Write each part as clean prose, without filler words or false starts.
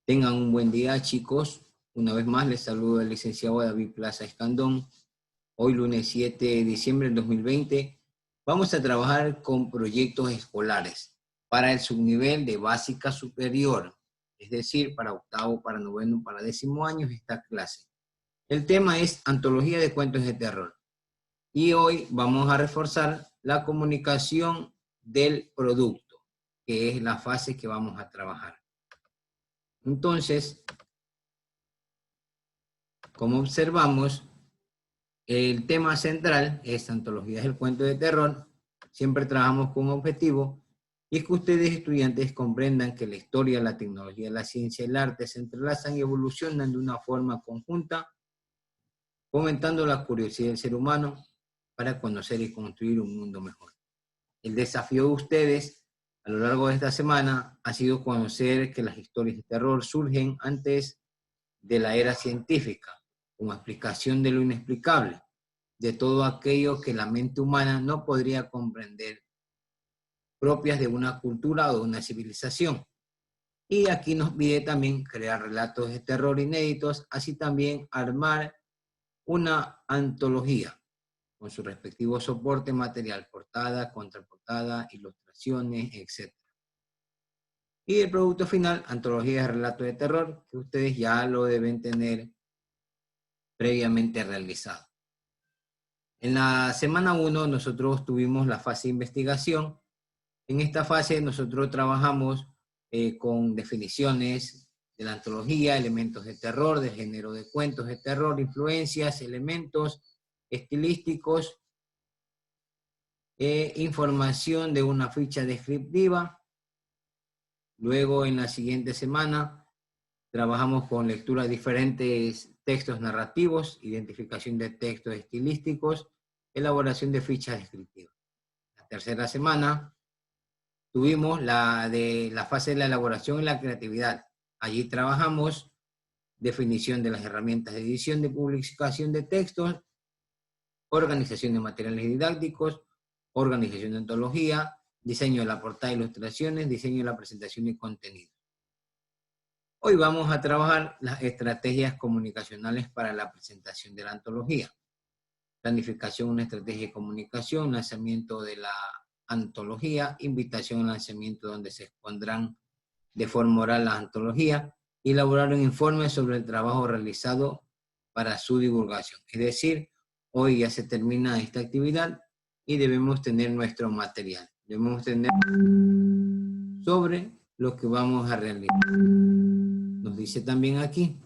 Tengan un buen día, chicos. Una vez más les saludo al licenciado David Plaza Escandón. Hoy, lunes 7 de diciembre del 2020, vamos a trabajar con proyectos escolares para el subnivel de básica superior, es decir, para octavo, para noveno, para 10º años esta clase. El tema es antología de cuentos de terror. Y hoy vamos a reforzar la comunicación del producto, que es la fase que vamos a trabajar. Entonces, como observamos, el tema central es antologías del cuento de terror. Siempre trabajamos con un objetivo, y es que ustedes, estudiantes, comprendan que la historia, la tecnología, la ciencia y el arte se entrelazan y evolucionan de una forma conjunta, fomentando la curiosidad del ser humano para conocer y construir un mundo mejor. El desafío de ustedes a lo largo de esta semana ha sido conocer que las historias de terror surgen antes de la era científica, como explicación de lo inexplicable, de todo aquello que la mente humana no podría comprender, propias de una cultura o de una civilización. Y aquí nos pide también crear relatos de terror inéditos, así también armar una antología con su respectivo soporte material, portada, contraportada, ilustraciones, etc. Y el producto final, antología de relatos de terror, que ustedes ya lo deben tener previamente realizado. En la semana 1 nosotros tuvimos la fase de investigación. En esta fase nosotros trabajamos con definiciones de la antología, elementos de terror, de género de cuentos de terror, influencias, elementos estilísticos, información de una ficha descriptiva. Luego, en la siguiente semana, trabajamos con lectura de diferentes textos narrativos, identificación de textos estilísticos, elaboración de fichas descriptivas. La tercera semana tuvimos la fase de la elaboración y la creatividad. Allí trabajamos definición de las herramientas de edición, de publicación de textos, organización de materiales didácticos, organización de antología, diseño de la portada e ilustraciones, diseño de la presentación y contenido. Hoy vamos a trabajar las estrategias comunicacionales para la presentación de la antología. Planificación, una estrategia de comunicación, lanzamiento de la antología, invitación al lanzamiento donde se expondrán de forma oral las antologías, y elaborar un informe sobre el trabajo realizado para su divulgación. Es decir, hoy ya se termina esta actividad y debemos tener nuestro material. Debemos tener sobre lo que vamos a realizar. Nos dice también aquí,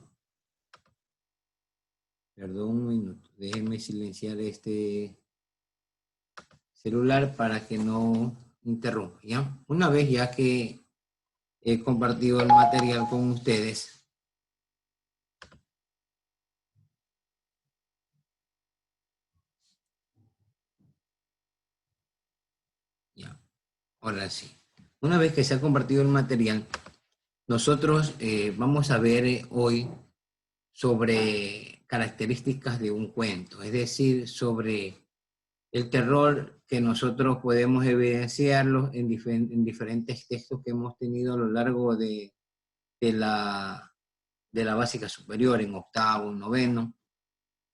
perdón un minuto, déjenme silenciar este celular para que no interrumpa, ¿ya? Una vez ya que he compartido el material con ustedes, ya, ahora sí. Una vez que se ha compartido el material, nosotros vamos a ver hoy sobre características de un cuento, es decir, sobre el terror que nosotros podemos evidenciarlo en diferentes textos que hemos tenido a lo largo de la básica superior, en octavo, noveno.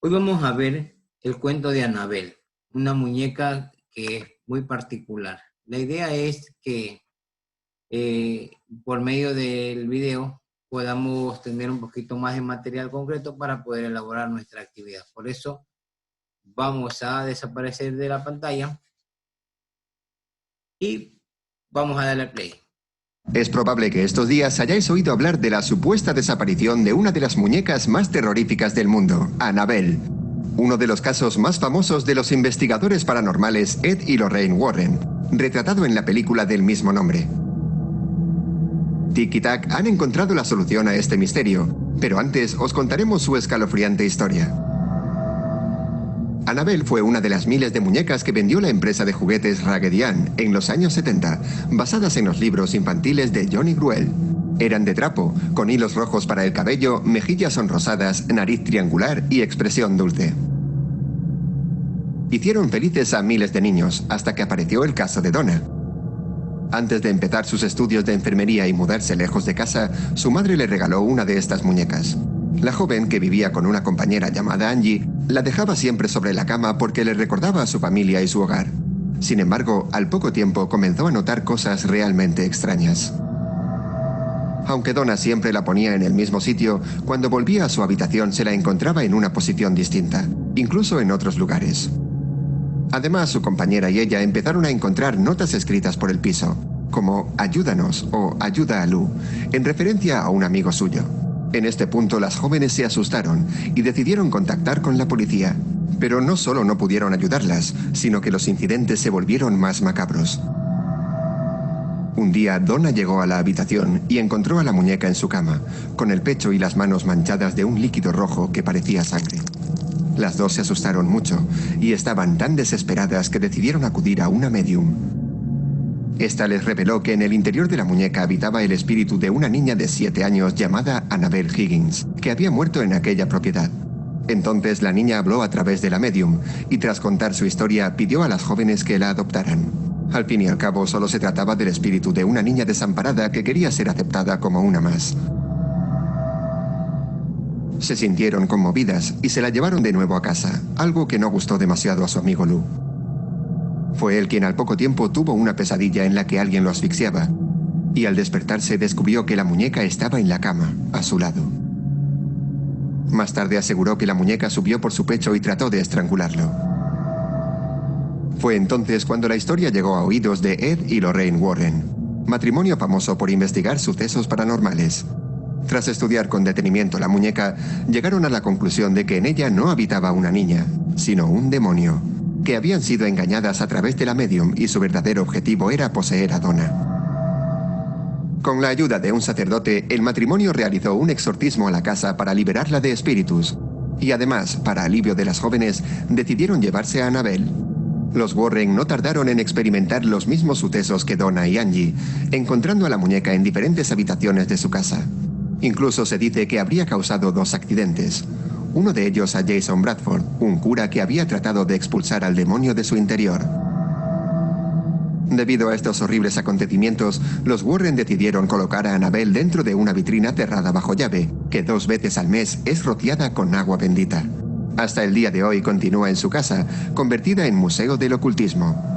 Hoy vamos a ver el cuento de Annabelle, una muñeca que es muy particular. La idea es que por medio del video podamos tener un poquito más de material concreto para poder elaborar nuestra actividad. Por eso vamos a desaparecer de la pantalla y vamos a darle play. Es probable que estos días hayáis oído hablar de la supuesta desaparición de una de las muñecas más terroríficas del mundo, Annabelle. Uno de los casos más famosos de los investigadores paranormales Ed y Lorraine Warren, retratado en la película del mismo nombre. Tic y Tac han encontrado la solución a este misterio, pero antes os contaremos su escalofriante historia. Annabelle fue una de las miles de muñecas que vendió la empresa de juguetes Raggedy Ann en los años 70, basadas en los libros infantiles de Johnny Gruelle. Eran de trapo, con hilos rojos para el cabello, mejillas sonrosadas, nariz triangular y expresión dulce. Hicieron felices a miles de niños, hasta que apareció el caso de Donna. Antes de empezar sus estudios de enfermería y mudarse lejos de casa, su madre le regaló una de estas muñecas. La joven, que vivía con una compañera llamada Angie, la dejaba siempre sobre la cama porque le recordaba a su familia y su hogar. Sin embargo, al poco tiempo comenzó a notar cosas realmente extrañas. Aunque Donna siempre la ponía en el mismo sitio, cuando volvía a su habitación se la encontraba en una posición distinta, incluso en otros lugares. Además, su compañera y ella empezaron a encontrar notas escritas por el piso, como «Ayúdanos» o «Ayuda a Lou», en referencia a un amigo suyo. En este punto, las jóvenes se asustaron y decidieron contactar con la policía. Pero no solo no pudieron ayudarlas, sino que los incidentes se volvieron más macabros. Un día, Donna llegó a la habitación y encontró a la muñeca en su cama, con el pecho y las manos manchadas de un líquido rojo que parecía sangre. Las dos se asustaron mucho y estaban tan desesperadas que decidieron acudir a una medium. Esta les reveló que en el interior de la muñeca habitaba el espíritu de una niña de 7 años llamada Annabelle Higgins, que había muerto en aquella propiedad. Entonces la niña habló a través de la medium y tras contar su historia pidió a las jóvenes que la adoptaran. Al fin y al cabo solo se trataba del espíritu de una niña desamparada que quería ser aceptada como una más. Se sintieron conmovidas y se la llevaron de nuevo a casa, algo que no gustó demasiado a su amigo Lou. Fue él quien al poco tiempo tuvo una pesadilla en la que alguien lo asfixiaba, y al despertarse descubrió que la muñeca estaba en la cama, a su lado. Más tarde aseguró que la muñeca subió por su pecho y trató de estrangularlo. Fue entonces cuando la historia llegó a oídos de Ed y Lorraine Warren, matrimonio famoso por investigar sucesos paranormales. Tras estudiar con detenimiento la muñeca, llegaron a la conclusión de que en ella no habitaba una niña, sino un demonio, que habían sido engañadas a través de la medium y su verdadero objetivo era poseer a Donna. Con la ayuda de un sacerdote, el matrimonio realizó un exorcismo a la casa para liberarla de espíritus, y además, para alivio de las jóvenes, decidieron llevarse a Annabelle. Los Warren no tardaron en experimentar los mismos sucesos que Donna y Angie, encontrando a la muñeca en diferentes habitaciones de su casa. Incluso se dice que habría causado 2 accidentes. Uno de ellos a Jason Bradford, un cura que había tratado de expulsar al demonio de su interior. Debido a estos horribles acontecimientos, los Warren decidieron colocar a Annabelle dentro de una vitrina cerrada bajo llave, que 2 veces al mes es rociada con agua bendita. Hasta el día de hoy continúa en su casa, convertida en museo del ocultismo.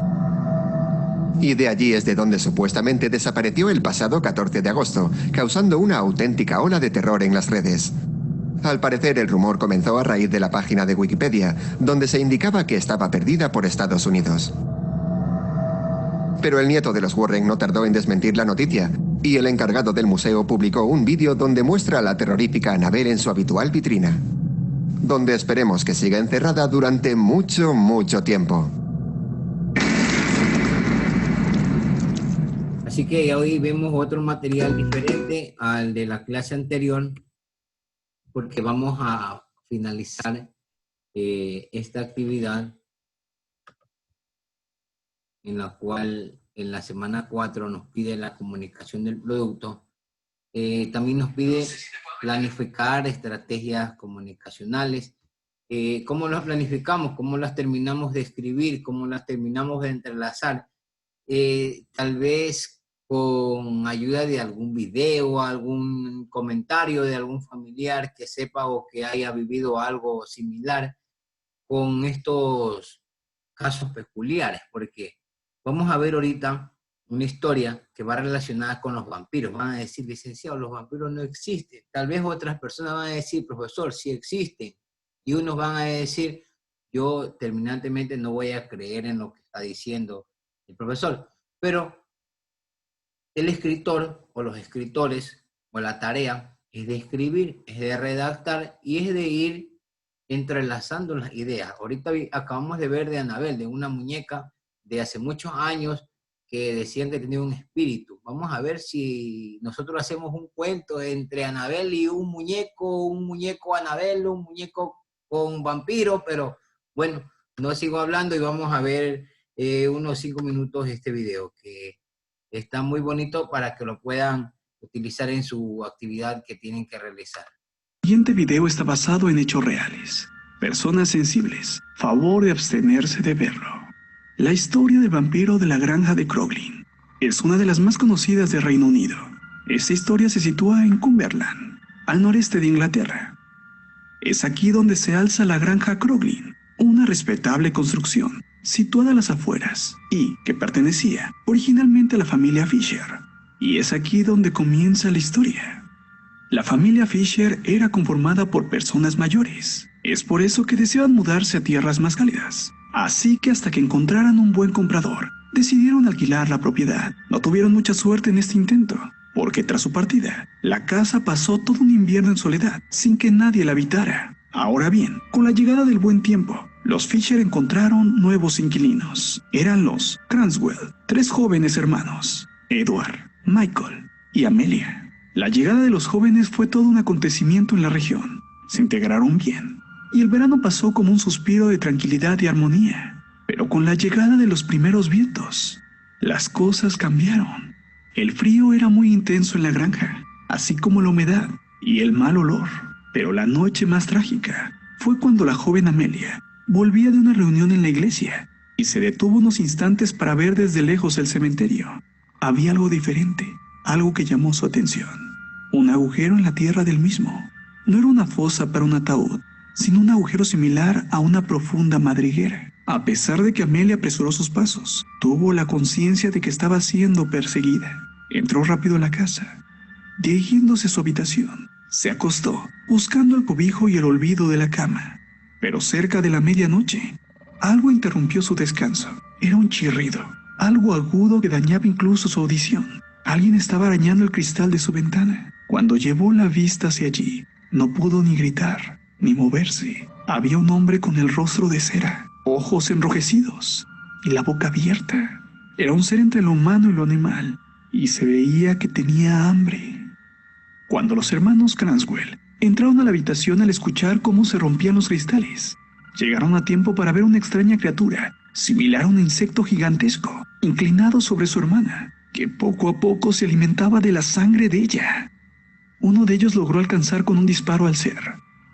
Y de allí es de donde supuestamente desapareció el pasado 14 de agosto, causando una auténtica ola de terror en las redes. Al parecer, el rumor comenzó a raíz de la página de Wikipedia, donde se indicaba que estaba perdida por Estados Unidos. Pero el nieto de los Warren no tardó en desmentir la noticia, y el encargado del museo publicó un vídeo donde muestra a la terrorífica Annabelle en su habitual vitrina, donde esperemos que siga encerrada durante mucho, mucho tiempo. Así que hoy vemos otro material diferente al de la clase anterior, porque vamos a finalizar esta actividad en la cual en la semana 4 nos pide la comunicación del producto. También nos pide planificar estrategias comunicacionales. ¿Cómo las planificamos? ¿Cómo las terminamos de escribir? ¿Cómo las terminamos de entrelazar? Tal vez con ayuda de algún video, algún comentario de algún familiar que sepa o que haya vivido algo similar con estos casos peculiares, porque vamos a ver ahorita una historia que va relacionada con los vampiros. Van a decir, licenciado, los vampiros no existen. Tal vez otras personas van a decir, profesor, sí existen. Y unos van a decir, yo terminantemente no voy a creer en lo que está diciendo el profesor. Pero el escritor o los escritores o la tarea es de escribir, es de redactar y es de ir entrelazando las ideas. Ahorita acabamos de ver de Annabelle, de una muñeca de hace muchos años que decían que tenía un espíritu. Vamos a ver si nosotros hacemos un cuento entre Annabelle y un muñeco Annabelle, un muñeco con vampiros, pero bueno, no sigo hablando y vamos a ver unos 5 minutos este video que está muy bonito para que lo puedan utilizar en su actividad que tienen que realizar. El siguiente video está basado en hechos reales. Personas sensibles, favor de abstenerse de verlo. La historia del vampiro de la granja de Crowley. Es una de las más conocidas del Reino Unido. Esta historia se sitúa en Cumberland, al noreste de Inglaterra. Es aquí donde se alza la granja Crooklyn, una respetable construcción situada a las afueras y que pertenecía originalmente a la familia Fisher. Y es aquí donde comienza la historia. La familia Fisher era conformada por personas mayores. Es por eso que deseaban mudarse a tierras más cálidas. Así que hasta que encontraran un buen comprador, decidieron alquilar la propiedad. No tuvieron mucha suerte en este intento, porque tras su partida, la casa pasó todo un invierno en soledad, sin que nadie la habitara. Ahora bien, con la llegada del buen tiempo, los Fisher encontraron nuevos inquilinos. Eran los Cranswell, tres jóvenes hermanos, Edward, Michael y Amelia. La llegada de los jóvenes fue todo un acontecimiento en la región. Se integraron bien, y el verano pasó como un suspiro de tranquilidad y armonía. Pero con la llegada de los primeros vientos, las cosas cambiaron. El frío era muy intenso en la granja, así como la humedad y el mal olor. Pero la noche más trágica fue cuando la joven Amelia volvía de una reunión en la iglesia y se detuvo unos instantes para ver desde lejos el cementerio. Había algo diferente, algo que llamó su atención. Un agujero en la tierra del mismo. No era una fosa para un ataúd, sino un agujero similar a una profunda madriguera. A pesar de que Amelia apresuró sus pasos, tuvo la conciencia de que estaba siendo perseguida. Entró rápido a la casa. Dirigiéndose a su habitación, se acostó, buscando el cobijo y el olvido de la cama. Pero cerca de la medianoche, algo interrumpió su descanso. Era un chirrido, algo agudo que dañaba incluso su audición. Alguien estaba arañando el cristal de su ventana. Cuando llevó la vista hacia allí, no pudo ni gritar, ni moverse. Había un hombre con el rostro de cera, ojos enrojecidos y la boca abierta. Era un ser entre lo humano y lo animal, y se veía que tenía hambre. Cuando los hermanos Cranswell entraron a la habitación al escuchar cómo se rompían los cristales, llegaron a tiempo para ver una extraña criatura, similar a un insecto gigantesco, inclinado sobre su hermana, que poco a poco se alimentaba de la sangre de ella. Uno de ellos logró alcanzar con un disparo al ser,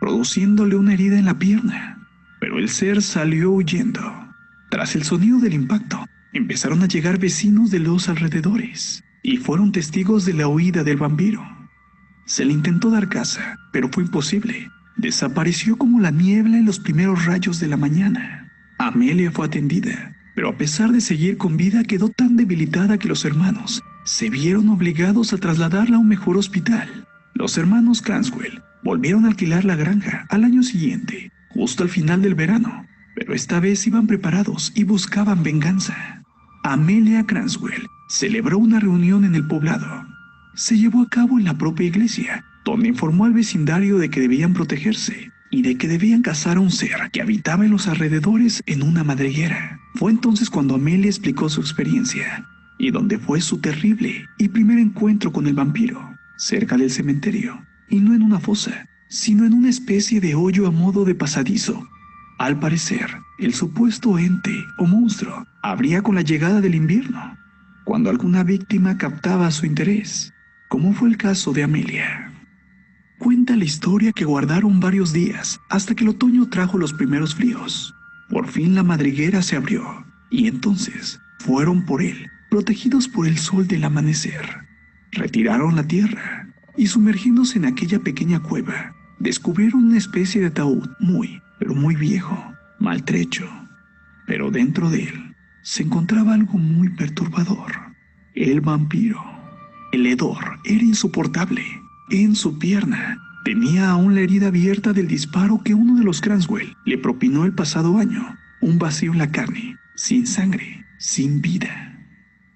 produciéndole una herida en la pierna, pero el ser salió huyendo. Tras el sonido del impacto, empezaron a llegar vecinos de los alrededores y fueron testigos de la huida del vampiro. Se le intentó dar caza, pero fue imposible. Desapareció como la niebla en los primeros rayos de la mañana. Amelia fue atendida, pero a pesar de seguir con vida quedó tan debilitada que los hermanos se vieron obligados a trasladarla a un mejor hospital. Los hermanos Cranswell volvieron a alquilar la granja al año siguiente, justo al final del verano, pero esta vez iban preparados y buscaban venganza. Amelia Cranswell celebró una reunión en el poblado. Se llevó a cabo en la propia iglesia, donde informó al vecindario de que debían protegerse y de que debían cazar a un ser que habitaba en los alrededores en una madriguera. Fue entonces cuando Amelia explicó su experiencia y donde fue su terrible y primer encuentro con el vampiro, cerca del cementerio, y no en una fosa, sino en una especie de hoyo a modo de pasadizo. Al parecer, el supuesto ente o monstruo abría con la llegada del invierno, cuando alguna víctima captaba su interés, como fue el caso de Amelia. Cuenta la historia que guardaron varios días hasta que el otoño trajo los primeros fríos. Por fin la madriguera se abrió y entonces fueron por él, protegidos por el sol del amanecer. Retiraron la tierra y sumergiéndose en aquella pequeña cueva, descubrieron una especie de ataúd pero muy viejo, maltrecho. Pero dentro de él se encontraba algo muy perturbador: el vampiro. El hedor era insoportable. En su pierna tenía aún la herida abierta del disparo que uno de los Cranswell le propinó el pasado año. Un vacío en la carne, sin sangre, sin vida.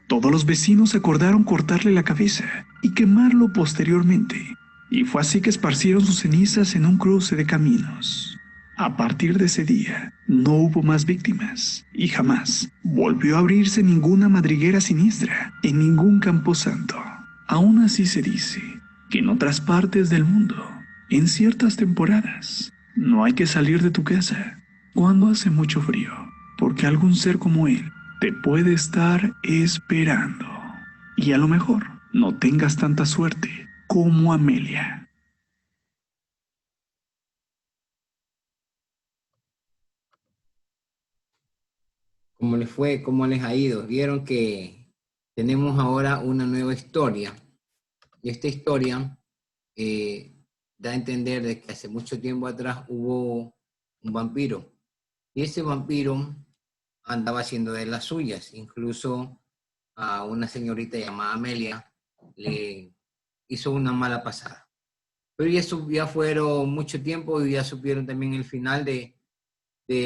Todos los vecinos acordaron cortarle la cabeza y quemarlo posteriormente, y fue así que esparcieron sus cenizas en un cruce de caminos. A partir de ese día, no hubo más víctimas, y jamás volvió a abrirse ninguna madriguera siniestra en ningún camposanto. Aún así se dice que en otras partes del mundo, en ciertas temporadas, no hay que salir de tu casa cuando hace mucho frío, porque algún ser como él te puede estar esperando. Y a lo mejor no tengas tanta suerte como Amelia. ¿Cómo les fue? ¿Cómo les ha ido? ¿Vieron que tenemos ahora una nueva historia. Y esta historia da a entender de que hace mucho tiempo atrás hubo un vampiro. Y ese vampiro andaba haciendo de las suyas. Incluso a una señorita llamada Amelia le hizo una mala pasada. Pero ya fueron mucho tiempo y ya supieron también el final de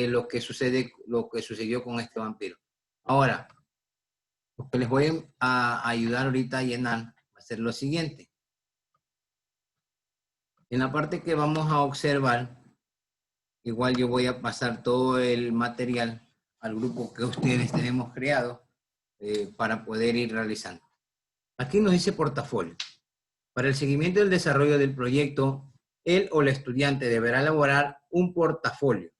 lo que sucedió con este vampiro. Ahora, lo que les voy a ayudar ahorita a llenar va a ser lo siguiente. En la parte que vamos a observar, igual yo voy a pasar todo el material al grupo que ustedes tenemos creado para poder ir realizando. Aquí nos dice portafolio. Para el seguimiento del desarrollo del proyecto, él o el estudiante deberá elaborar un portafolio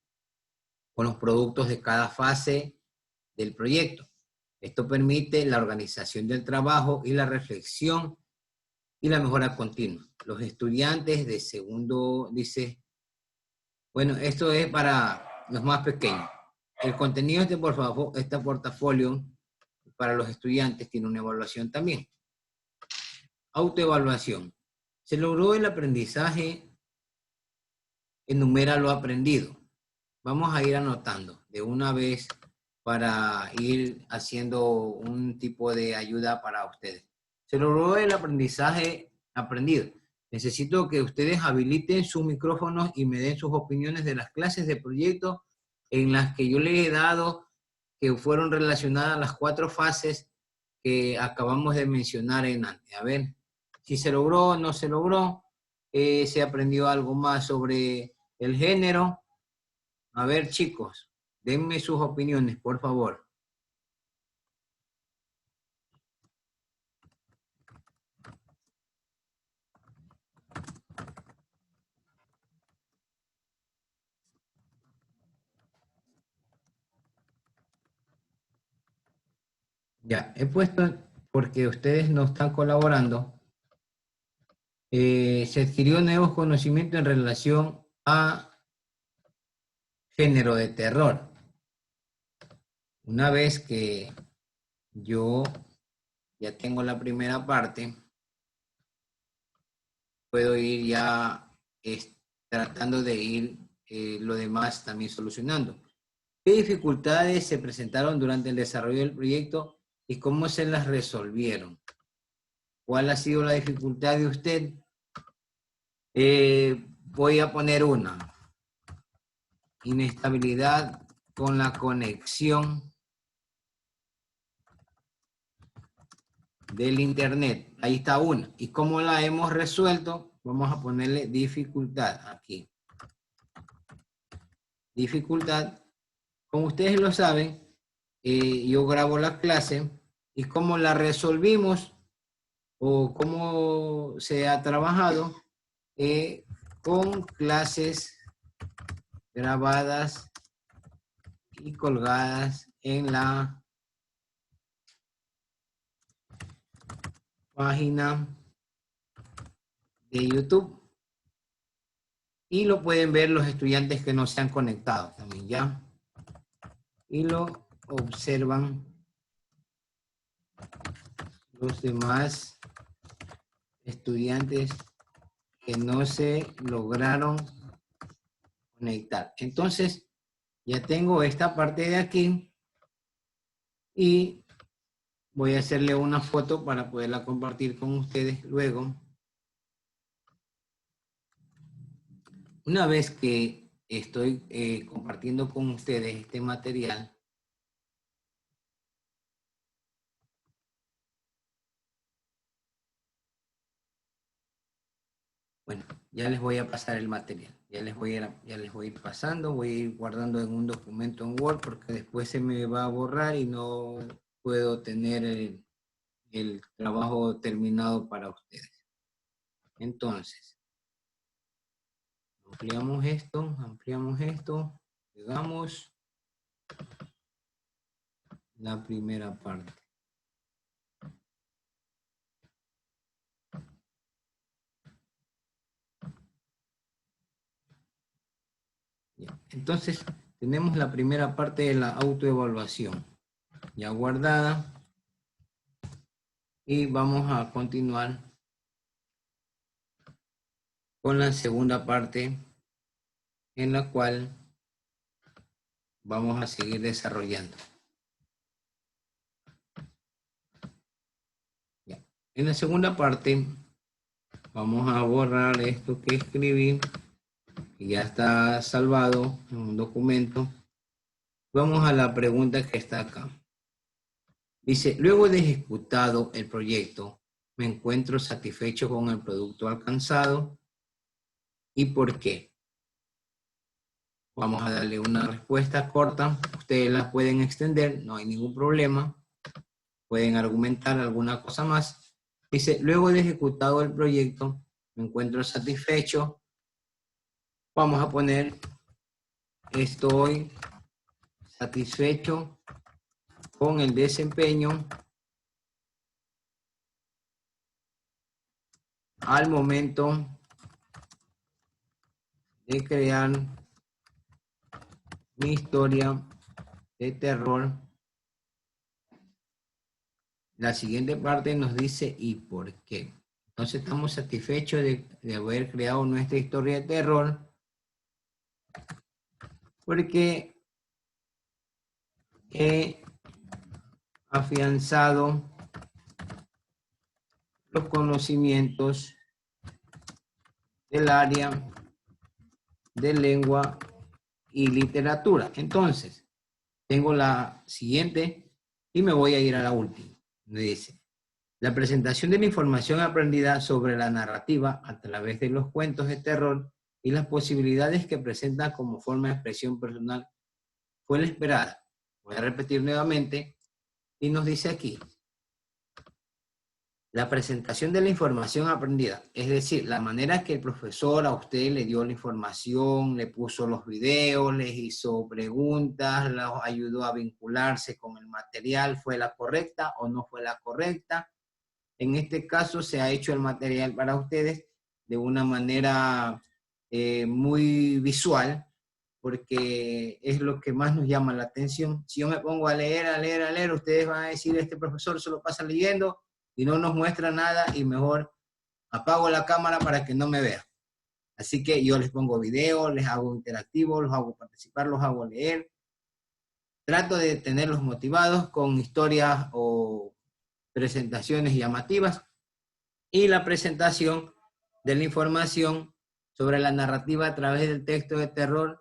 con los productos de cada fase del proyecto. Esto permite la organización del trabajo y la reflexión y la mejora continua. Los estudiantes de segundo, dice, bueno, esto es para los más pequeños. El contenido de este portafolio para los estudiantes tiene una evaluación también. Autoevaluación. Se logró el aprendizaje, enumera lo aprendido. Vamos a ir anotando de una vez para ir haciendo un tipo de ayuda para ustedes. Se logró el aprendizaje aprendido. Necesito que ustedes habiliten sus micrófonos y me den sus opiniones de las clases de proyecto en las que yo les he dado, que fueron relacionadas a las 4 fases que acabamos de mencionar en antes. A ver, si se logró o no se logró, se aprendió algo más sobre el género. A ver, chicos, denme sus opiniones, por favor. Ya, he puesto, porque ustedes no están colaborando, se adquirió nuevos conocimientos en relación a género de terror. Una vez que yo ya tengo la primera parte, puedo ir ya tratando de ir lo demás también solucionando. ¿Qué dificultades se presentaron durante el desarrollo del proyecto y cómo se las resolvieron? ¿Cuál ha sido la dificultad de usted? Voy a poner una. Inestabilidad con la conexión del internet. Ahí está una. ¿Y cómo la hemos resuelto? Vamos a ponerle dificultad aquí. Dificultad. Como ustedes lo saben, yo grabo la clase y cómo la resolvimos o cómo se ha trabajado con clases grabadas y colgadas en la página de YouTube. Y lo pueden ver los estudiantes que no se han conectado también, ¿ya? Y lo observan los demás estudiantes que no se lograron conectar. Entonces, ya tengo esta parte de aquí y voy a hacerle una foto para poderla compartir con ustedes luego. Una vez que estoy compartiendo con ustedes este material, bueno, ya les voy a pasar el material. Ya les voy a ir pasando, voy a ir guardando en un documento en Word porque después se me va a borrar y no puedo tener el trabajo terminado para ustedes. Entonces, ampliamos esto, pegamos la primera parte. Entonces, tenemos la primera parte de la autoevaluación ya guardada. Y vamos a continuar con la segunda parte, en la cual vamos a seguir desarrollando. Ya. En la segunda parte vamos a borrar esto que escribí, que ya está salvado en un documento. Vamos a la pregunta que está acá. Dice, luego de ejecutado el proyecto, me encuentro satisfecho con el producto alcanzado. ¿Y por qué? Vamos a darle una respuesta corta. Ustedes la pueden extender, no hay ningún problema. Pueden argumentar alguna cosa más. Dice, luego de ejecutado el proyecto, me encuentro satisfecho. Vamos a poner, estoy satisfecho con el desempeño al momento de crear mi historia de terror. La siguiente parte nos dice ¿y por qué? Entonces estamos satisfechos de haber creado nuestra historia de terror porque he afianzado los conocimientos del área de lengua y literatura. Entonces, tengo la siguiente y me voy a ir a la última. Me dice, la presentación de la información aprendida sobre la narrativa a través de los cuentos de terror y las posibilidades que presenta como forma de expresión personal fue la esperada. Voy a repetir nuevamente y nos dice aquí, la presentación de la información aprendida, es decir, la manera que el profesor a usted le dio la información, le puso los videos, les hizo preguntas, los ayudó a vincularse con el material, ¿fue la correcta o no fue la correcta? En este caso se ha hecho el material para ustedes de una manera muy visual, porque es lo que más nos llama la atención. Si yo me pongo a leer, ustedes van a decir, este profesor solo pasa leyendo y no nos muestra nada y mejor apago la cámara para que no me vea. Así que yo les pongo video, les hago interactivo, los hago participar, los hago leer. Trato de tenerlos motivados con historias o presentaciones llamativas y la presentación de la información sobre la narrativa a través del texto de terror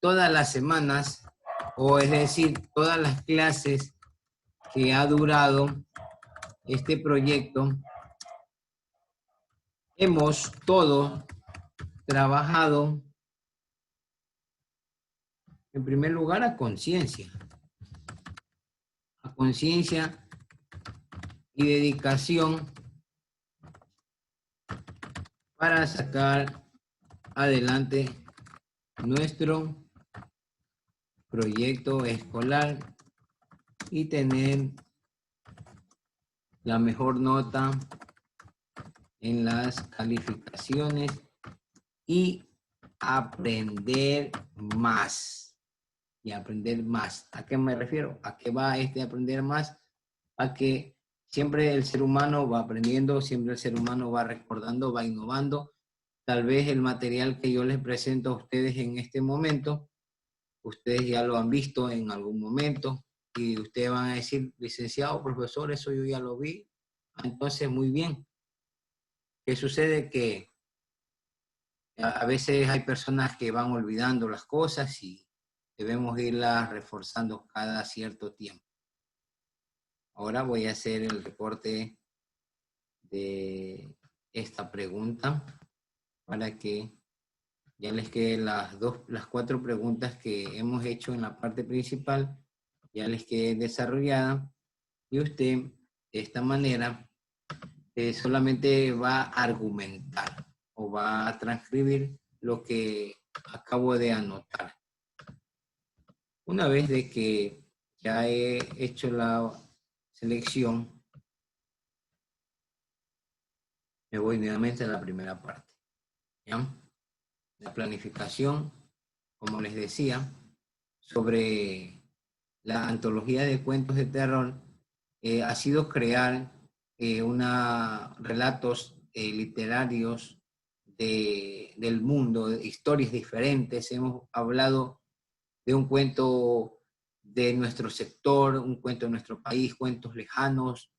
todas las semanas, o es decir, todas las clases que ha durado este proyecto. Hemos todos trabajado en primer lugar a conciencia y dedicación para sacar adelante nuestro proyecto escolar y tener la mejor nota en las calificaciones y aprender más. Y aprender más. ¿A qué me refiero? ¿A qué va este aprender más? A que siempre el ser humano va aprendiendo, siempre el ser humano va recordando, va innovando. Tal vez el material que yo les presento a ustedes en este momento, ustedes ya lo han visto en algún momento y ustedes van a decir, licenciado, profesor, eso yo ya lo vi. Entonces, muy bien. ¿Qué sucede? Que a veces hay personas que van olvidando las cosas y debemos irlas reforzando cada cierto tiempo. Ahora voy a hacer el reporte de esta pregunta para que ya les queden las 4 preguntas que hemos hecho en la parte principal, ya les quede desarrollada y usted de esta manera solamente va a argumentar o va a transcribir lo que acabo de anotar. Una vez de que ya he hecho la selección, me voy nuevamente a la primera parte. ¿Ya? La planificación, como les decía, sobre la antología de cuentos de terror, ha sido crear relatos literarios del mundo, de historias diferentes. Hemos hablado de un cuento de nuestro sector, un cuento de nuestro país, cuentos lejanos.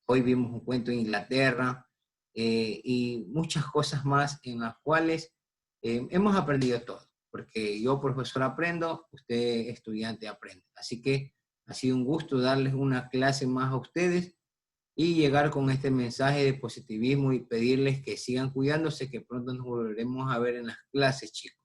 Hoy vimos un cuento en Inglaterra y muchas cosas más en las cuales hemos aprendido todo. Porque yo, profesor, aprendo, usted, estudiante, aprende. Así que ha sido un gusto darles una clase más a ustedes y llegar con este mensaje de positivismo y pedirles que sigan cuidándose, que pronto nos volveremos a ver en las clases, chicos.